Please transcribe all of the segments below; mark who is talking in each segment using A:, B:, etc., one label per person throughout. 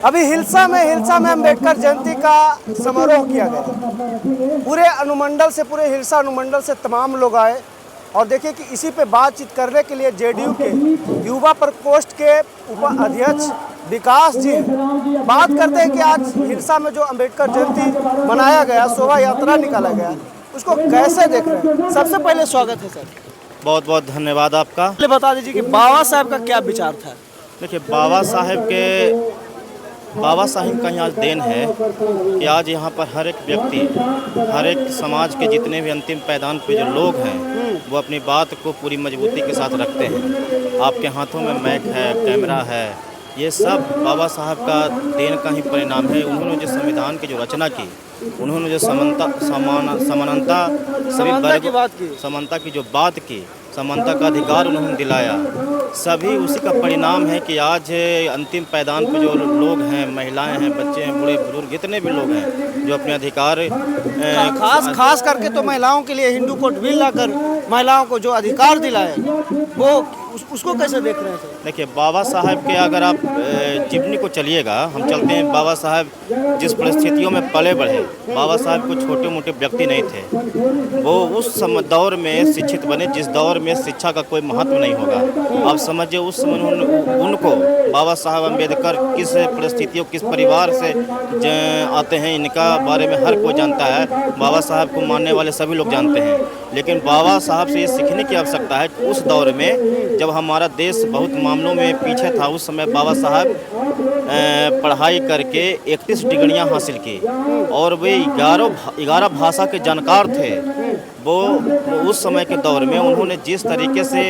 A: अभी हिलसा में अम्बेडकर जयंती का समारोह किया गया। पूरे हिलसा अनुमंडल से तमाम लोग आए और देखिए कि इसी पे बातचीत करने के लिए जेडीयू के युवा प्रकोष्ठ के उपाध्यक्ष विकास जी बात करते हैं कि आज हिलसा में जो अम्बेडकर जयंती मनाया गया, शोभा यात्रा निकाला गया, उसको कैसे देख रहे हैं। सबसे पहले स्वागत है सर।
B: बहुत बहुत धन्यवाद आपका।
A: पहले बता दीजिए कि बाबा साहब का क्या विचार था।
B: देखिए, बाबा साहब का ही आज देन है कि आज यहाँ पर हर एक व्यक्ति, हर एक समाज के जितने भी अंतिम पायदान पे जो लोग हैं वो अपनी बात को पूरी मजबूती के साथ रखते हैं। आपके हाथों में माइक है, कैमरा है, ये सब बाबा साहब का देन का ही परिणाम है। उन्होंने जो संविधान की जो रचना की, उन्होंने जो समानता सभी वर्ग, समानता की जो बात की, समानता का अधिकार उन्होंने दिलाया, सभी उसी का परिणाम है कि आज अंतिम पायदान पे जो लोग हैं, महिलाएं हैं, बच्चे हैं, बूढ़े बुजुर्ग, जितने भी लोग हैं जो अपने अधिकार
A: खास करके तो महिलाओं के लिए हिंदू कोड बिल लाकर महिलाओं को जो अधिकार दिलाए, वो उसको कैसे देख रहे थे।
B: देखिए, बाबा साहब के अगर आप जीवनी को चलिएगा, हम चलते हैं। बाबा साहब जिस परिस्थितियों में पले बढ़े, बाबा साहब को छोटे मोटे व्यक्ति नहीं थे। वो उस दौर में शिक्षित बने जिस दौर में शिक्षा का कोई महत्व नहीं होगा। आप समझिए, उस समय उनको बाबा साहब अम्बेडकर किस परिस्थितियों, किस परिवार से आते हैं, इनका बारे में हर कोई जानता है। बाबा साहब को मानने वाले सभी लोग जानते हैं। लेकिन बाबा साहब से ये सीखने की आवश्यकता है कि उस दौर में जब हमारा देश बहुत मामलों में पीछे था, उस समय बाबा साहब पढ़ाई करके 31 डिग्रियां हासिल की और वे 11 भाषा के जानकार थे। वो उस समय के दौर में उन्होंने जिस तरीके से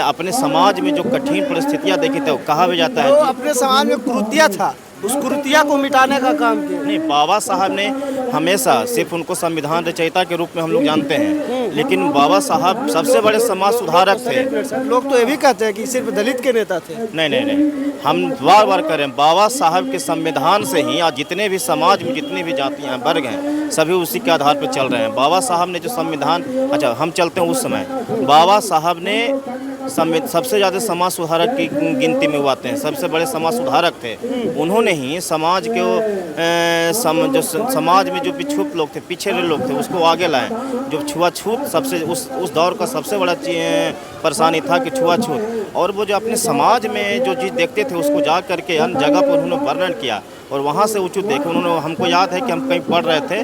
B: अपने समाज में जो कठिन परिस्थितियां देखी थी, कहा भी जाता है
A: तो अपने समाज में कुरीतियाँ था, उस कुरीतियाँ को मिटाने का काम किया।
B: नहीं, बाबा साहब ने हमेशा, सिर्फ उनको संविधान रचयिता के रूप में हम लोग जानते हैं, लेकिन बाबा साहब सबसे बड़े समाज सुधारक थे।
A: लोग तो ये भी कहते हैं कि सिर्फ दलित के नेता थे।
B: नहीं, हम बार बार करें, बाबा साहब के संविधान से ही आज जितने भी समाज में जितनी भी जातियां वर्ग हैं, सभी उसी के आधार पर चल रहे हैं। बाबा साहब ने जो संविधान, अच्छा हम चलते हैं उस समय, बाबा साहब ने सबसे ज़्यादा समाज सुधारक की गिनती में आते हैं, सबसे बड़े समाज सुधारक थे। उन्होंने ही समाज के जो समाज में जो पिछुप लोग थे, पिछड़े लोग थे, उसको आगे लाए। जो छुआछूत सबसे उस दौर का सबसे बड़ा परेशानी था कि छुआछूत, और वो जो अपने समाज में जो चीज़ देखते थे उसको जा करके अन्य जगह पर उन्होंने वर्णन किया और वहाँ से उचित देखे। उन्होंने, हमको याद है कि हम कहीं पढ़ रहे थे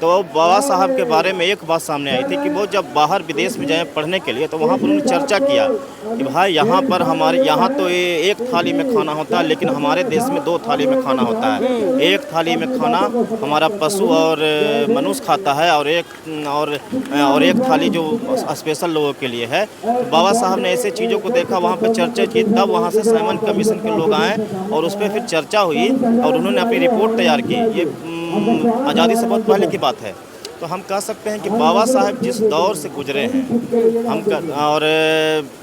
B: तो बाबा साहब के बारे में एक बात सामने आई थी कि वो जब बाहर विदेश में जाए पढ़ने के लिए, तो वहाँ पर उन्होंने चर्चा किया कि भाई यहाँ पर हमारे यहाँ तो एक थाली में खाना होता है, लेकिन हमारे देश में 2 थाली में खाना होता है। एक थाली में खाना हमारा पशु और मनुष्य खाता है और एक थाली जो स्पेशल लोगों के लिए है। तो बाबा साहब ने ऐसे चीज़ों को देखा, वहाँ पर चर्चा की, तब वहाँ से साइमन कमीशन के लोग आए और उस पर फिर चर्चा हुई और उन्होंने अपनी रिपोर्ट तैयार की। ये आज़ादी से बहुत पहले की बात है। तो हम कह सकते हैं कि बाबा साहब जिस दौर से गुजरे हैं, और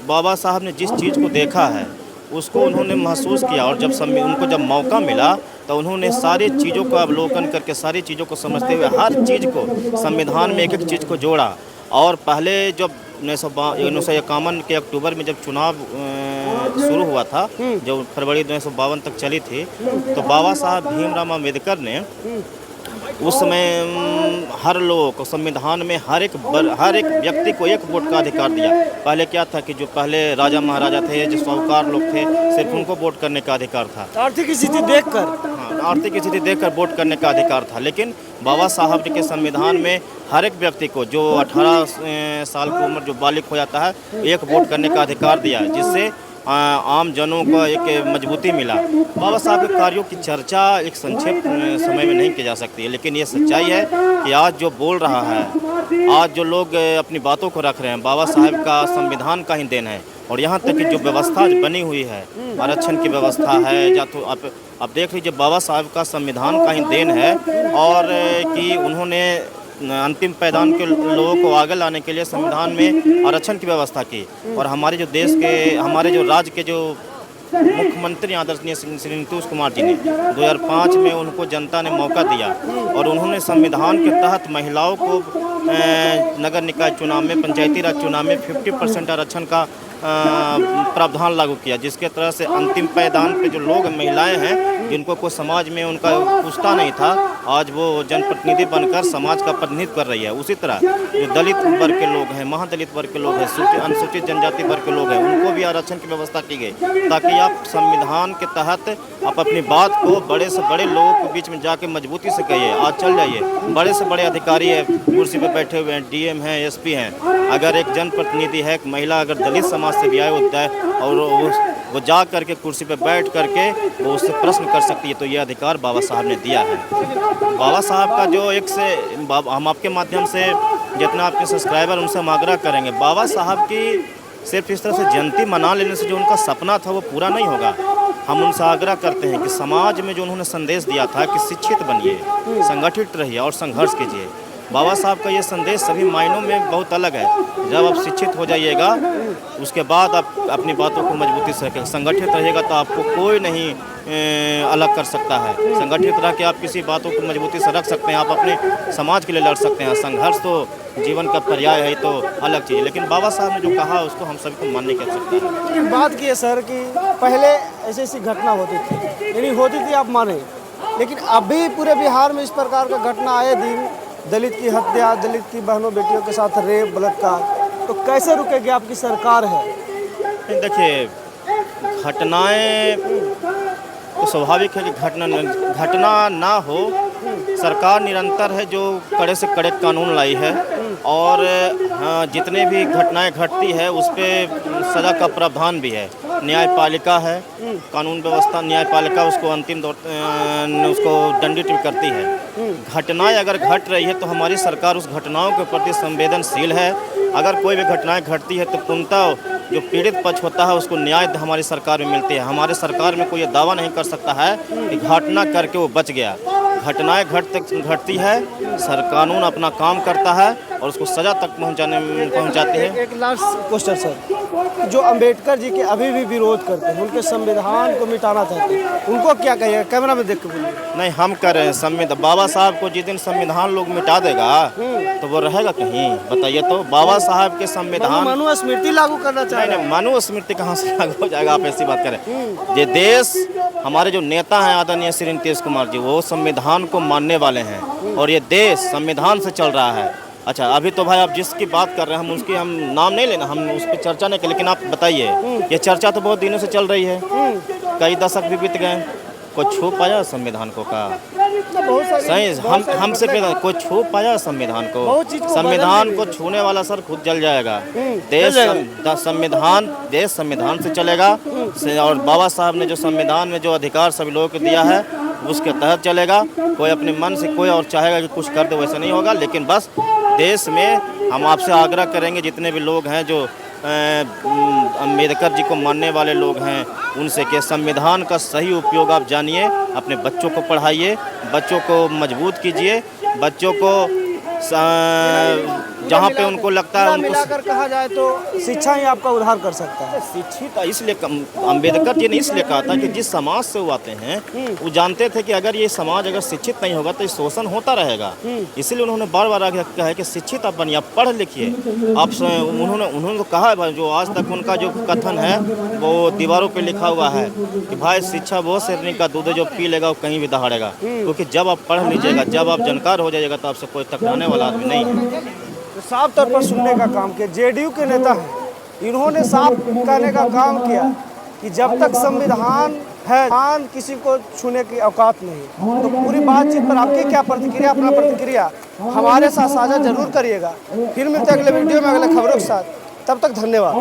B: बाबा साहब ने जिस चीज़ को देखा है उसको उन्होंने महसूस किया, और उनको जब मौका मिला तो उन्होंने सारी चीज़ों का अवलोकन करके, सारी चीज़ों को समझते हुए हर चीज़ को संविधान में एक एक चीज़ को जोड़ा। और पहले जब 1951 के अक्टूबर में जब चुनाव शुरू हुआ था, जो फरवरी 1952 तक चली थी, तो बाबा साहब भीमराव अम्बेडकर ने उस समय हर लोगों को संविधान में हर एक व्यक्ति को एक वोट का अधिकार दिया। पहले क्या था कि जो पहले राजा महाराजा थे, जो साहूकार लोग थे, सिर्फ उनको वोट करने का अधिकार था।
A: आर्थिक स्थिति देखकर,
B: हाँ, आर्थिक स्थिति देखकर वोट करने का अधिकार था। लेकिन बाबा साहब के संविधान में हर एक व्यक्ति को, जो 18 साल की उम्र जो बालिग हो जाता है, एक वोट करने का अधिकार दिया, जिससे आम जनों को एक मजबूती मिला। बाबा साहब के कार्यों की चर्चा एक संक्षिप्त समय में नहीं की जा सकती है, लेकिन ये सच्चाई है कि आज जो बोल रहा है, आज जो लोग अपनी बातों को रख रहे हैं, बाबा साहब का संविधान का ही देन है। और यहाँ तक कि जो व्यवस्था बनी हुई है, आरक्षण की व्यवस्था है, या तो आप देख लीजिए, बाबा साहब का संविधान का ही देन है। और कि उन्होंने अंतिम पायदान के लोगों को आगे लाने के लिए संविधान में आरक्षण की व्यवस्था की। और हमारे जो देश के, हमारे जो राज्य के जो मुख्यमंत्री आदरणीय श्री नीतीश कुमार जी ने 2005 में उनको जनता ने मौका दिया और उन्होंने संविधान के तहत महिलाओं को नगर निकाय चुनाव में, पंचायती राज चुनाव में 50% आरक्षण का प्रावधान लागू किया, जिसके तरह से अंतिम पायदान पे जो लोग महिलाएं हैं जिनको कोई समाज में उनका पूछता नहीं था, आज वो जनप्रतिनिधि बनकर समाज का प्रतिनिधित्व कर रही है। उसी तरह जो दलित वर्ग के लोग हैं, महादलित वर्ग के लोग हैं, अनुसूचित जनजाति वर्ग के लोग हैं, उनको भी आरक्षण की व्यवस्था की गई ताकि आप संविधान के तहत आप अपनी बात को बड़े से बड़े लोगों के बीच में जाके मजबूती से कहिए। आज चल जाइए, बड़े से बड़े अधिकारी है कुर्सी पे बैठे हुए हैं, डीएम हैं, एसपी हैं, अगर एक जनप्रतिनिधि है, एक महिला अगर दलित समाज से भी आए होता है और वो जा करके कुर्सी पे बैठ करके वो उससे प्रश्न कर सकती है, तो ये अधिकार बाबा साहब ने दिया है। बाबा साहब का जो एक से हम आपके माध्यम से जितना आपके सब्सक्राइबर उनसे हम आग्रह करेंगे, बाबा साहब की सिर्फ इस तरह से जयंती मना लेने से जो उनका सपना था वो पूरा नहीं होगा। हम उनसे आग्रह करते हैं कि समाज में जो उन्होंने संदेश दिया था कि शिक्षित बनिए, संगठित रहिए और संघर्ष कीजिए, बाबा साहब का ये संदेश सभी मायनों में बहुत अलग है। जब आप शिक्षित हो जाइएगा उसके बाद आप अपनी बातों को मजबूती से रखें, संगठित रहिएगा तो आपको कोई नहीं अलग कर सकता है। संगठित रह के आप किसी बातों को मजबूती से रख सकते हैं, आप अपने समाज के लिए लड़ सकते हैं। संघर्ष तो जीवन का पर्याय है, तो अलग चीज़ है, लेकिन बाबा साहब ने जो कहा उसको हम सभी को मानने की आवश्यकता है।
A: लेकिन बात की है सर कि पहले ऐसी ऐसी घटना होती थी, यानी होती थी आप माने, लेकिन अभी पूरे बिहार में इस प्रकार का घटना आए दिन, दलित की हत्या, दलित की बहनों बेटियों के साथ रेप, बलात्कार, तो कैसे रुकेगी आपकी सरकार है?
B: देखिए, घटनाएं तो स्वाभाविक है कि घटना ना हो। सरकार निरंतर है जो कड़े से कड़े कानून लाई है और जितने भी घटनाएं घटती है उस पर सज़ा का प्रावधान भी है। न्यायपालिका है, कानून व्यवस्था, न्यायपालिका उसको अंतिम उसको दंडित भी करती है। घटनाएं अगर घट रही है तो हमारी सरकार उस घटनाओं के प्रति संवेदनशील है। अगर कोई भी घटनाएं घटती है तो पूर्णतः जो पीड़ित पक्ष होता है उसको न्याय हमारी सरकार में मिलती है। हमारे सरकार में कोई ये दावा नहीं कर सकता है कि घटना करके वो बच गया। घटनाएं घटती है, सर कानून अपना काम करता है और उसको सज़ा तक पहुंचाती है।
A: एक लास्ट क्वेश्चन सर, जो अंबेडकर जी के अभी भी विरोध करते हैं, उनके संविधान को मिटाना चाहते हैं, उनको क्या कहिएगा? कैमरा में देख के बोलिए।
B: नहीं, हम कर रहे हैं संविधान। बाबा साहब को जिस दिन संविधान लोग मिटा देगा तो वो रहेगा कहीं? बताइए तो। बाबा साहब के संविधान
A: मनुस्मृति लागू करना चाहिए।
B: नहीं, मनुस्मृति कहाँ से लागू हो जाएगा? आप ऐसी बात करें। ये देश, हमारे जो नेता हैं आदरणीय श्री नीतीश कुमार जी, वो संविधान को मानने वाले हैं और ये देश संविधान से चल रहा है। अच्छा, अभी तो भाई आप जिसकी बात कर रहे हैं, हम उसकी हम नाम नहीं लेना, हम उस पर चर्चा नहीं करें, लेकिन आप बताइए, ये चर्चा तो बहुत दिनों से चल रही है, कई दशक भी बीत गए, कोई छू पाया संविधान को? का सही हमसे कोई छू पाया संविधान को? संविधान को छूने वाला सर खुद जल जाएगा। देश संविधान से चलेगा और बाबा साहब ने जो संविधान में जो अधिकार सभी लोगों को दिया है उसके तहत चलेगा। कोई अपने मन से कोई और चाहेगा कि कुछ कर दे, वैसा नहीं होगा। लेकिन बस देश में हम आपसे आग्रह करेंगे, जितने भी लोग हैं जो अम्बेडकर जी को मानने वाले लोग हैं, उनसे कि संविधान का सही उपयोग आप जानिए, अपने बच्चों को पढ़ाइए, बच्चों को मजबूत कीजिए, बच्चों को जहाँ पे उनको लगता है,
A: मिलाकर कहा जाए तो शिक्षा ही आपका उद्धार कर सकता है।
B: शिक्षित इसलिए अम्बेडकर जी ने इसलिए कहा था कि जिस समाज से वो आते हैं वो जानते थे कि अगर ये समाज अगर शिक्षित नहीं होगा तो शोषण होता रहेगा। इसीलिए उन्होंने बार बार आगे कहा है कि शिक्षित आप बनिए, आप पढ़ लिखिए। आप उन्होंने तो कहा है, जो आज तक उनका जो कथन है वो दीवारों पर लिखा हुआ है कि भाई शिक्षा वो शेरनी का दूध जो पी लेगा वो कहीं भी दहाड़ेगा। क्योंकि जब आप पढ़ लीजिएगा, जब आप जानकार हो जाइएगा तो आपसे कोई टकराने वाला आदमी नहीं है।
A: तो साफ तौर पर सुनने का काम किया। जेडीयू के नेता हैं, इन्होंने साफ कहने का काम किया कि जब तक संविधान है, किसी को छूने की औकात नहीं। तो पूरी बातचीत पर आपकी क्या प्रतिक्रिया? अपना प्रतिक्रिया हमारे साथ साझा जरूर करिएगा। फिर मिलते हैं अगले वीडियो में अगले खबरों के साथ। तब तक धन्यवाद।